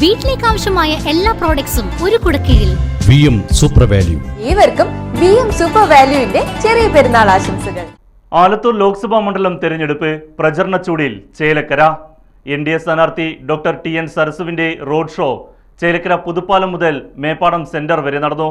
വീട്ടിലേക്ക് ആവശ്യമായ എല്ലാ പ്രോഡക്ട്സും ഒരു കുടക്കീഴിൽ. VM super value. ഏവർക്കും VM സൂപ്പർ വാല്യൂവിന്റെ ചെറിയ പെരുന്നാൾ ആശംസകൾ. ആലത്തൂർ ലോക്സഭാ മണ്ഡലം തെരഞ്ഞെടുപ്പ് പ്രചരണ ചൂടിൽ ചേലക്കര. NDA സ്ഥാനാർത്ഥി ഡോക്ടർ TN സരസുവിന്റെ റോഡ് ഷോ ചേലക്കര പുതുപ്പാലം മുതൽ മേപ്പാടം സെന്റർ വരെ നടന്നു.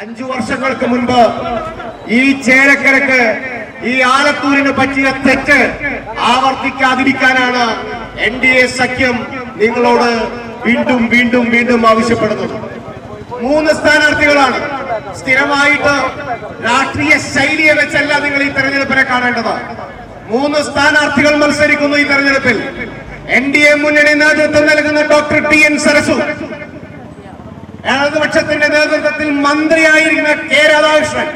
5 വർഷങ്ങൾക്ക് മുൻപ് ഈ ചേലക്കരക്ക് ഈ ആലത്തൂരിന് പറ്റിയ തെറ്റ് ആവർത്തിക്കാതിരിക്കാനാണ് NDA സഖ്യം നിങ്ങളോട് വീണ്ടും വീണ്ടും വീണ്ടും ആവശ്യപ്പെടുന്നത്. 3 സ്ഥാനാർത്ഥികളാണ്. സ്ഥിരമായിട്ട് രാഷ്ട്രീയ ശൈലിയെ വെച്ചല്ല നിങ്ങൾ ഈ തെരഞ്ഞെടുപ്പിനെ കാണേണ്ടത്. 3 സ്ഥാനാർത്ഥികൾ മത്സരിക്കുന്നു ഈ തെരഞ്ഞെടുപ്പിൽ. NDA മുന്നണി നേതൃത്വം നൽകുന്ന ഡോക്ടർ TN സരസു, ഇടതുപക്ഷത്തിന്റെ നേതൃത്വത്തിൽ മന്ത്രിയായിരിക്കുന്ന K രാധാകൃഷ്ണൻ,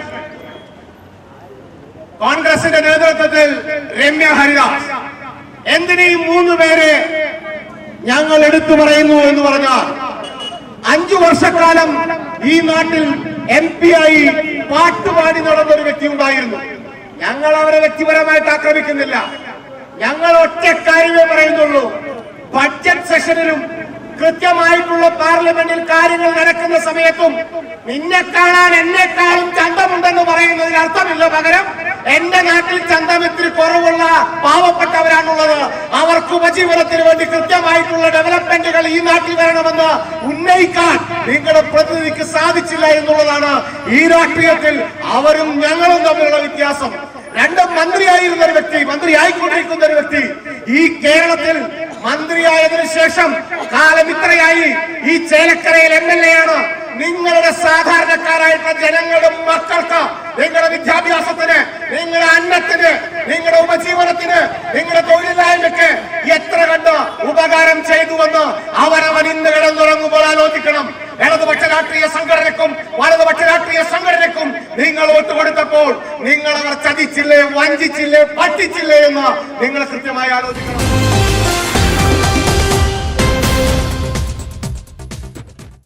കോൺഗ്രസിന്റെ നേതൃത്വത്തിൽ രമ്യ ഹരിദാസ്. എന്തിനീ 3 പേരെ ഞങ്ങൾ എടുത്തു പറയുന്നു എന്ന് പറഞ്ഞാൽ 5 വർഷക്കാലം ഈ നാട്ടിൽ MP ആയി പാട്ടുപാടി നടന്ന ഒരു വ്യക്തി ഉണ്ടായിരുന്നു. ഞങ്ങൾ അവരെ വ്യക്തിപരമായിട്ട് ആക്രമിക്കുന്നില്ല. ഞങ്ങൾ ഒറ്റ കാര്യമേ പറയുന്നുള്ളൂ. ബഡ്ജറ്റ് സെഷനിലും കൃത്യമായിട്ടുള്ള പാർലമെന്റിൽ കാര്യങ്ങൾ നടക്കുന്ന സമയത്തും നിന്നെ കാണാൻ എന്നെക്കാളും ചന്തമുണ്ടെന്ന് പറയുന്നതിന് അർത്ഥമില്ല. പകരം എന്റെ നാട്ടിൽ ചന്തം ഇത്തിരി കുറവുള്ള പാവപ്പെട്ടവരാണുള്ളത്. അവർക്ക് ഉപജീവനത്തിന് വേണ്ടി കൃത്യമായിട്ടുള്ള ഡെവലപ്മെന്റുകൾ ഈ നാട്ടിൽ വരണമെന്ന് ഉന്നയിക്കാൻ നിങ്ങളുടെ പ്രതിനിധിക്ക് സാധിച്ചില്ല എന്നുള്ളതാണ് ഈ രാഷ്ട്രീയത്തിൽ അവരും ഞങ്ങളും തമ്മിലുള്ള വ്യത്യാസം. 2 മന്ത്രിയായിരുന്ന ഒരു വ്യക്തി, മന്ത്രിയായിക്കൊണ്ടിരിക്കുന്ന ഒരു വ്യക്തി ഈ കേരളത്തിൽ മന്ത്രിയായതിനു ശേഷം കാലം ഇത്രയായി ഈ ചേലക്കരയിൽ MLA ആണ്. നിങ്ങളുടെ സാധാരണക്കാരായിട്ടുള്ള ജനങ്ങളുടെ മക്കൾക്ക്, നിങ്ങളുടെ വിദ്യാഭ്യാസത്തിന്, നിങ്ങളുടെ അന്നത്തിന്, നിങ്ങളുടെ ഉപജീവനത്തിന്, നിങ്ങളുടെ തൊഴിലില്ലായ്മയ്ക്ക് എത്ര കണ്ട് ഉപകാരം ചെയ്തുവെന്ന് അവരവൻ ഇന്ന് കിടന്നുറങ്ങുമ്പോൾ ആലോചിക്കണം. ഇടതുപക്ഷ രാഷ്ട്രീയ സംഘടനക്കും വലതുപക്ഷ രാഷ്ട്രീയ സംഘടനക്കും നിങ്ങൾ വോട്ട് കൊടുത്തപ്പോൾ നിങ്ങൾ അവർ ചതിച്ചില്ലേ, വഞ്ചിച്ചില്ലേ, പറ്റിച്ചില്ലേ എന്ന് നിങ്ങൾ കൃത്യമായി ആലോചിക്കണം.